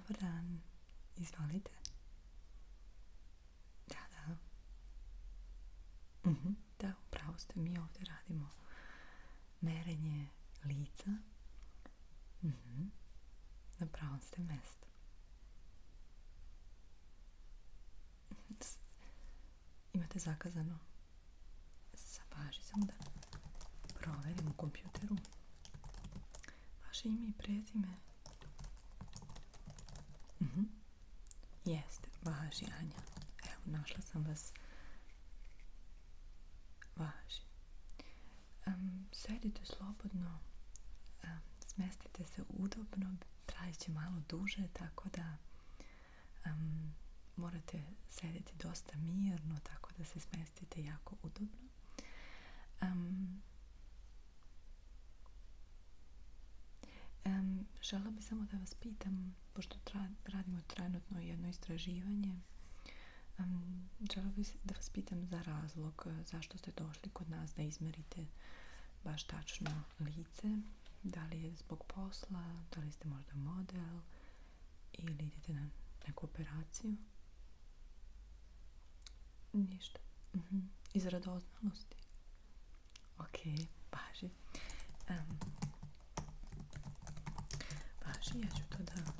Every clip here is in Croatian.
Dobar dan, izvolite. Da. Da, upravo ste, mi ovdje radimo merenje lica. Na pravom ste mjestu. Imate zakazano? Važi samo da proverim u kompjuteru. Vaše ime i prezime? Jeste, važi, Anja. Evo, našla sam vas. Važi. Sedite slobodno, smestite se udobno, trajit će malo duže, tako da morate sediti dosta mirno, tako da se smestite jako udobno. Žela bi samo da vas pitam, pošto radimo trenutno jedno istraživanje, žela bi da vas pitam za razlog zašto ste došli kod nas da izmerite baš tačno lice. Da li je zbog posla, da li ste možda model ili idete na neku operaciju? Ništa. Iz radoznalosti. Ok, važi. Važi, ja ću to da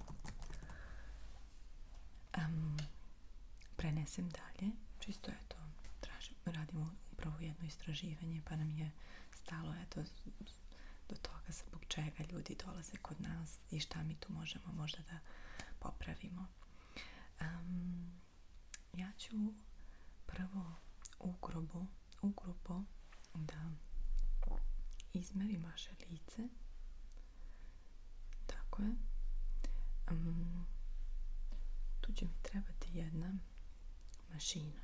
prenesem dalje. Čisto eto, radimo upravo jedno istraživanje, pa nam je stalo eto do toga zbog čega ljudi dolaze kod nas i šta mi tu možemo možda da popravimo. Ja ću prvo ugrubo da izmerim vaše lice. Tako je. Tu će mi trebati jedna mašina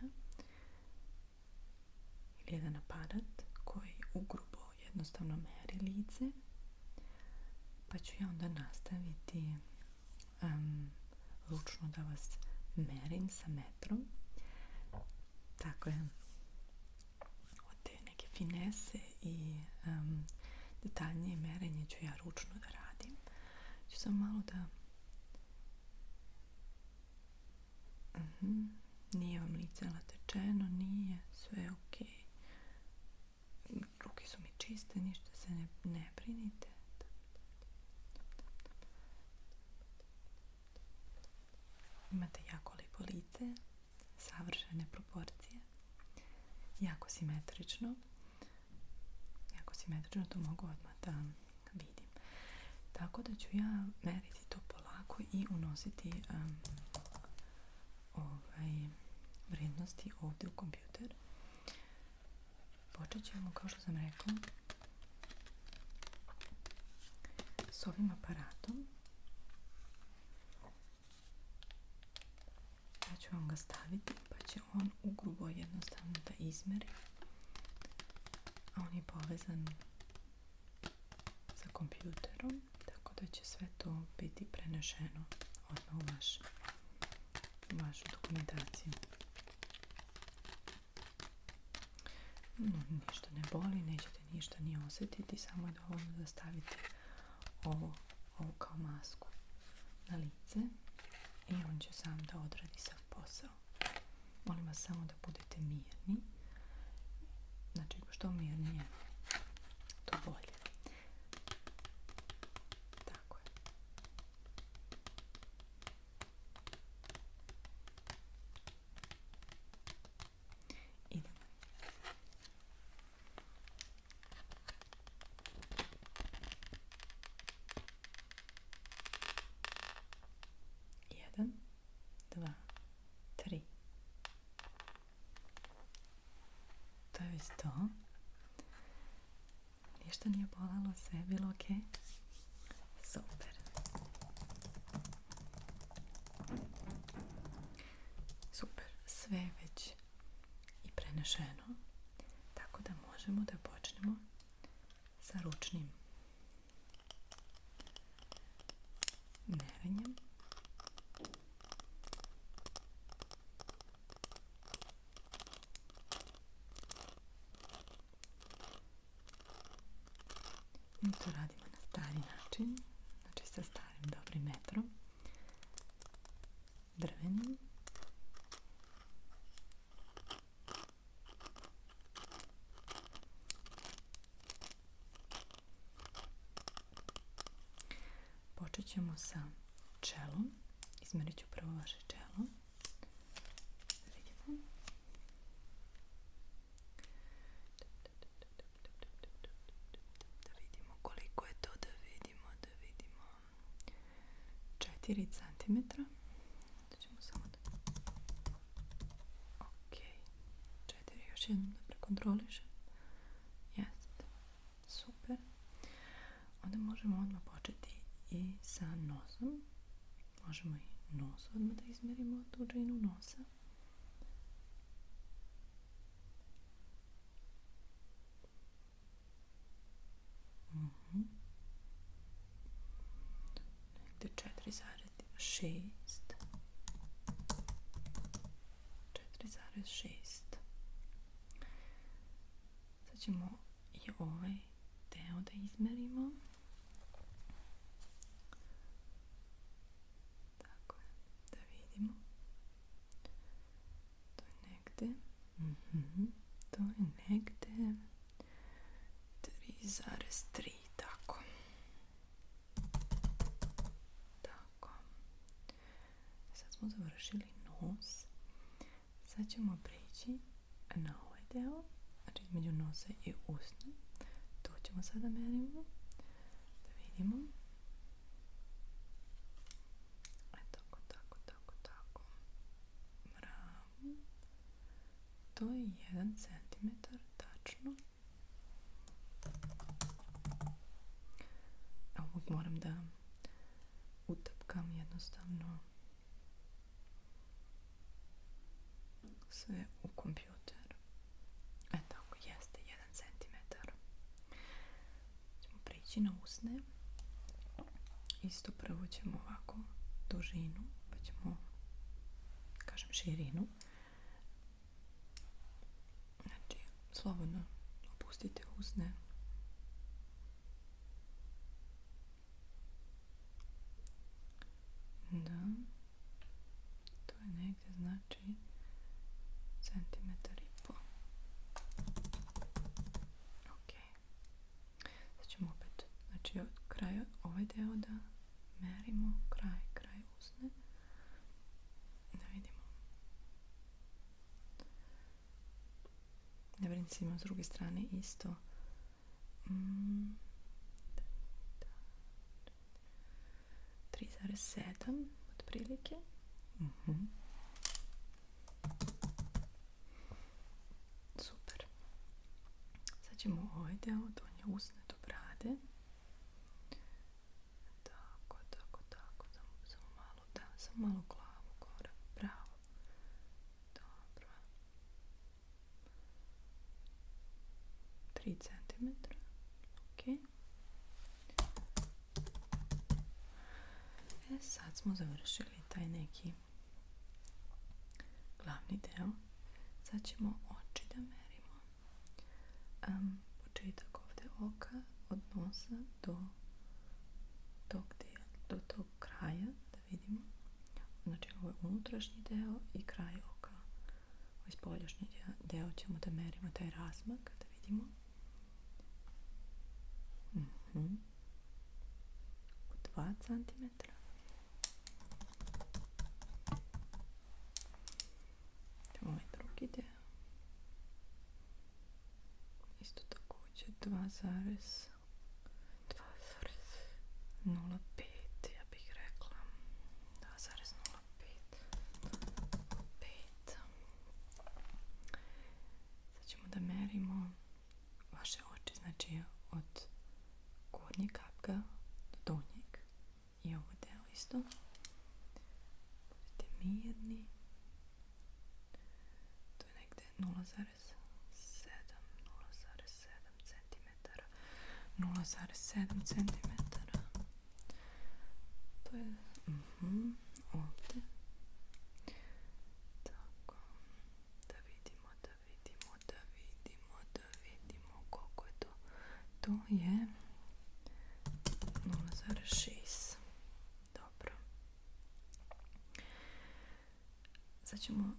ili jedan aparat koji ugrubo jednostavno meri lice, pa ću ja onda nastaviti ručno da vas merim sa metrom. Tako je. Od te neke finese i detaljnije merenje ću ja ručno da radim. Ću sam malo da nije vam lice natečeno, nije, sve je ok. Ruke su mi čiste, ništa se ne brinite. Imate jako lijepo lice, savršene proporcije, jako simetrično, to mogu odmah da vidim. Tako da ću ja meriti to polako i unositi vrijednosti ovdje u kompjuter. Počet ćemo, kao što sam rekla, s ovim aparatom. Ja ću vam ga staviti, pa će on ugrubo jednostavno da izmeri. A on je povezan sa kompjuterom, tako da će sve to biti prenešeno odmah u vašu dokumentaciju. Ništa ne boli, nećete ništa ni osjetiti, samo je dovoljno da stavite ovo kao masku na lice i on će sam da odradi sav posao. Molim vas samo da budete mirni. Znači, što mirnije, to bolje. Tako je. Idemo. Jedan, dva, tri. To je već to. Ništa nije bolelo, sve je bilo ok. Super. Super, sve je već i prenešeno. Tako da možemo da počnemo sa ručnim merenjem. Mi to radimo na stari način, znači sa starim dobrim metrom. Počet ćemo sa čelom. Izmerit ću prvo vaše čelo. Vidimo. Da vidimo koliko je to, da vidimo. 4 cm. Da ćemo samo da... Ok. 4, još jednom da prekontrolišem. Jeste. Super. Onda možemo odmah početi i sa nosom. Možemo i nos odmah da izmerimo dužinu nosa. Negde 4,6. 4,6. Sad ćemo i ovaj deo da izmerimo. Tako je, da vidimo. To je negde. To je negde 3,3. Tako. Sad smo završili nos. Sad ćemo preći na ovaj deo, znači između nosa i usne. To ćemo sada merimo, da vidimo. Tako. Bravo. To je 1 cm, tačno. Ovog moram da utapkam jednostavno sve u kompjuter. Tako, jeste 1 cm. Ćemo prići na usne. Isto prvo ćemo ovako dužinu, pa ćemo, kažem, širinu. Znači, slobodno opustite usne. Da. To je negdje, znači, centimetar i po. Ok. Sad ćemo opet, znači, od kraja ovaj deo da merimo, kraj usne. Da vidimo. Da vidim se imam s druge strane isto. 3,7 otprilike. Super. Sad ćemo ovaj deo donje usne do brade. Tako. Samo malo, samo malo glavu gore. Bravo. Dobro. 3 cm. Ok. Sad smo završili taj neki glavni deo. Sad ćemo oči da merimo. Početak ovde oka od nosa do tog kraja, da vidimo. Znači ovo je unutrašnji deo i kraj oka. Ovaj spoljašnji deo ćemo da merimo taj razmak, da vidimo. 2 cm. Ovaj drugi deo. Isto također 2,05, ja bih rekla. 2,05. Sad ćemo da merimo vaše oči, znači od gornjeg kapka do donjeg. I ovo deo isto. Budite mirni. To je negde 0,7 cm. To je ovdje. Tako. Da vidimo koliko je to. To je 0,6. Dobro. Sad ćemo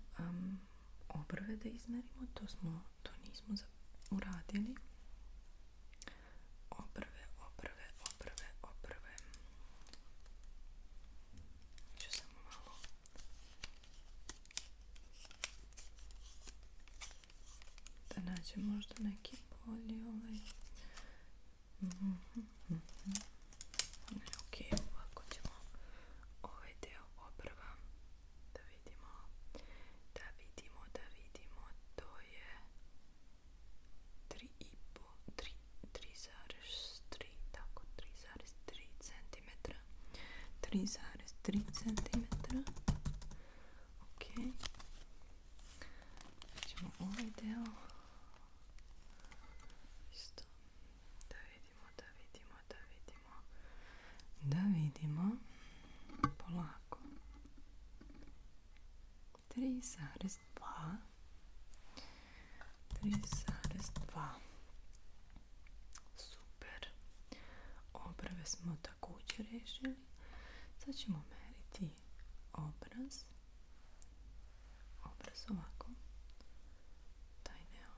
obrve da izmerimo. To nismo uradili. Obrve. će možda neki bolji ok, ovako ćemo ovaj deo obrva da vidimo, to je 3,3, tako, 3,3 centimetra, 3,3 centimetra, ok, ćemo ovaj deo isto da vidimo, polako, 3,2, super, obrve smo također rešili. Sad ćemo meriti obraz ovako, taj deo,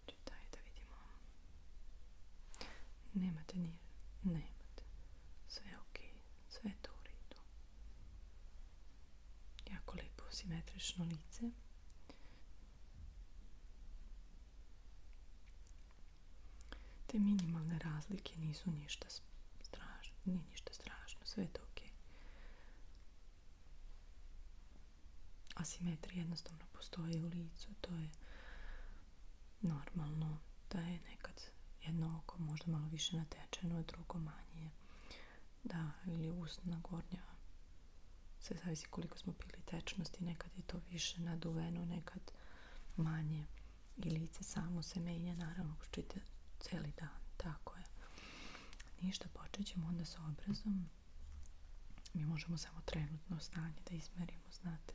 čitaj da vidimo, nemate, sve je ok, sve je to u redu, jako lijepo simetrično lice. Te minimalne razlike nisu ništa strašno, nije ništa strašno, sve je to ok. Asimetrija jednostavno postoji u licu, to je normalno, da je nekad jedno oko možda malo više natečeno, a drugo manje, da, ili usna gornja, sve zavisi koliko smo pili tečnosti, nekad je to više naduveno, nekad manje, i lice samo se menja, naravno, čita cijeli dan, tako je. Ništa, počet ćemo onda sa obrazom. Mi možemo samo trenutno stanje da izmerimo, znate.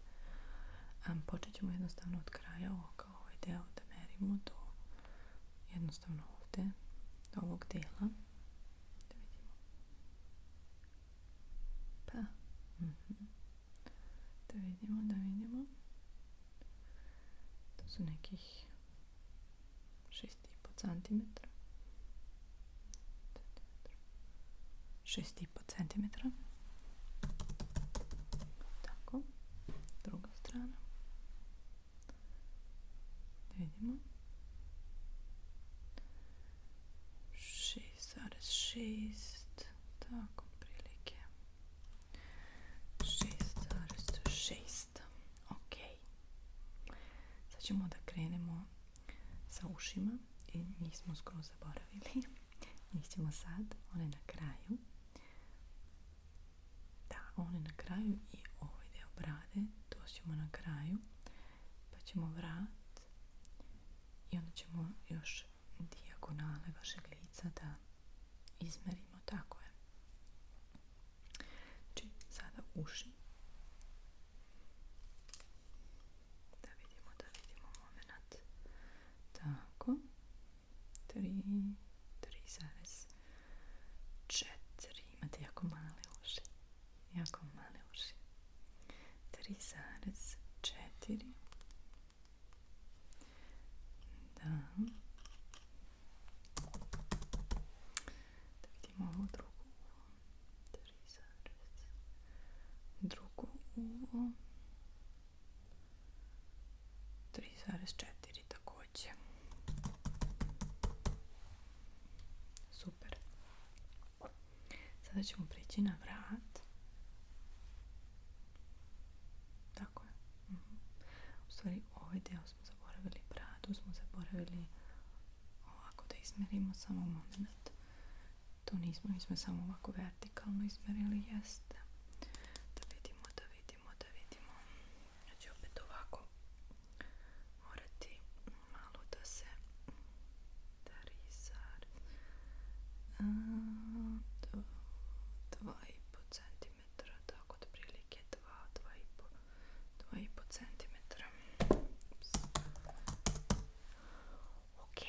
Počet ćemo jednostavno od kraja oka, ovaj deo da merimo do jednostavno ovde, do ovog dela. Da vidimo. Pa, da vidimo. To su nekih 6,5 centimetra. 6,5 centimetra. Tako, druga strana. Da vidimo. 6,6, tako, prilike. 6,6. Ok. Sad ćemo da krenemo sa ušima i njih smo skoro zaboravili. Njih ćemo sad, one na kraju. Da, one na kraju i ovaj deo brade, to ćemo na kraju. Pa ćemo vrat i onda ćemo još dijagonale vašeg lica da izmerimo, tako je. Znači, sada uši. Da vidimo moment. Tako. 3,4. Imate jako male uši. 3,4. Da. Da vidimo ovo drugo uvo. 3, drugo uvo. 3,4 također. Super. Sada ćemo preći na vrat. Tako je. U stvari, ovaj deo smo zaboravili, bradu smo zaboravili ovako da izmerimo, samo moment. To nismo samo ovako vertikalno izmerili, jeste. Da vidimo. Ja ću opet ovako morati malo da se tarizar. 2,5 centimetra, tako da prilike 2,5 centimetra. Ok,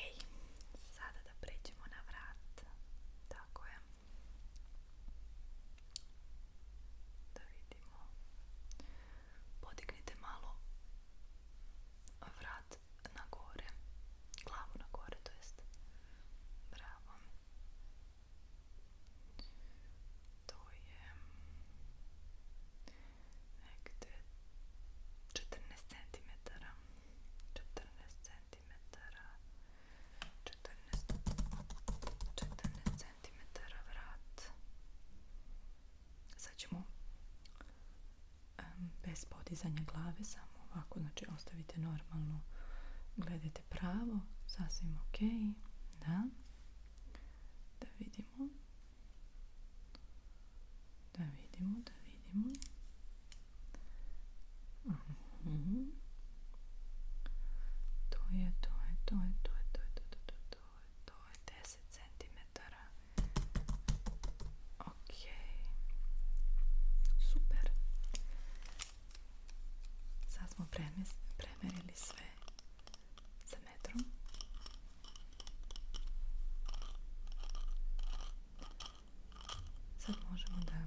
sada da pređemo na vrat. Tako je. podizanja glave, samo ovako, znači ostavite normalno, gledajte pravo, sasvim ok, da vidimo, to je 10 centimetara. Ok, super. Sad smo premerili sve sa metrom. Sad možemo da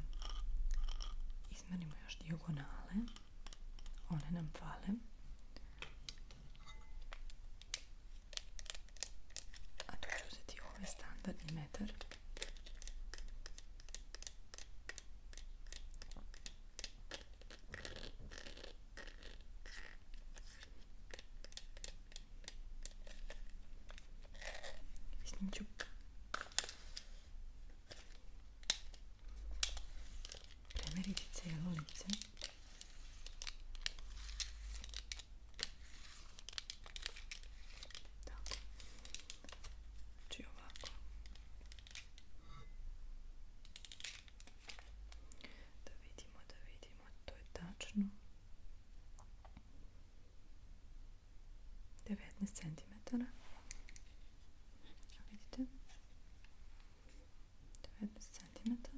izmerimo još dijagonale. One nam fale. A tu ću uzeti ovaj standardni metar. I s njim ću premeriti cijelo lice. Znači ovako. Da vidimo, to je tačno 19 centimetara. Vidite? 19 centimetara.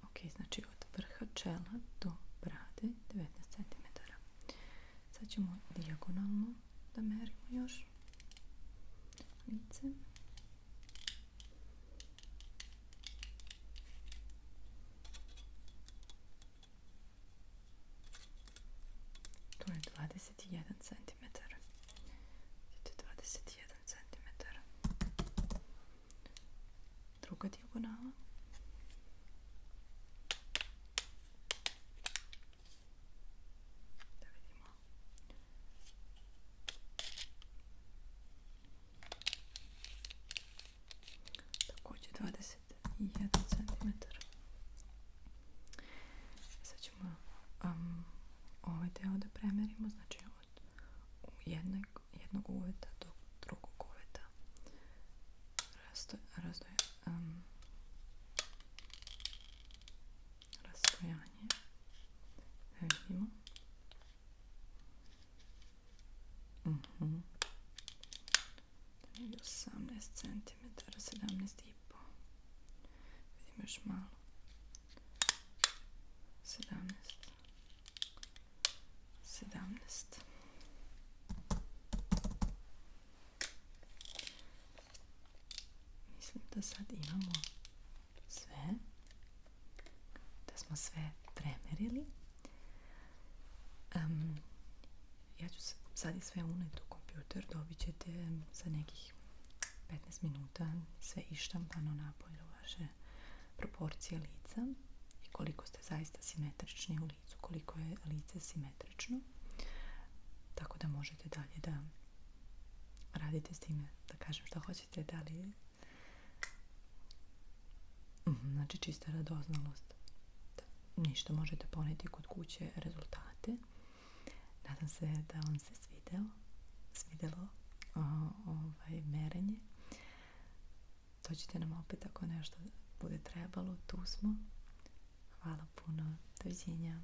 Ok, znači od vrha čela do brade 19 cm. Sad ćemo dijagonalno da merimo još lice. To je 21 cm. Vidite, 21 cm. Druga dijagonala. Također 21 cm. Sad ćemo ovaj deo da premerimo, znači od jednog uveta do drugog uveta. Rastojanje. Vidimo. 18 cm, 17,5. Vidimo još malo. 17. Mislim da sad imamo sve. Da smo sve premerili. Ja ću sad i sve uneti u kompjuter. Dobit ćete za nekih 15 minuta sve ištampano napolje vaše proporcije lica i koliko ste zaista simetrični u licu, koliko je lice simetrično. Tako da možete dalje da radite s time, da kažem što hoćete, da li znači čista radoznalost. Ništa, možete poneti kod kuće rezultate. Nadam se da vam se svidjelo merenje. Dođite nam opet ako nešto bude trebalo, tu smo. Hvala puno, doviđenja.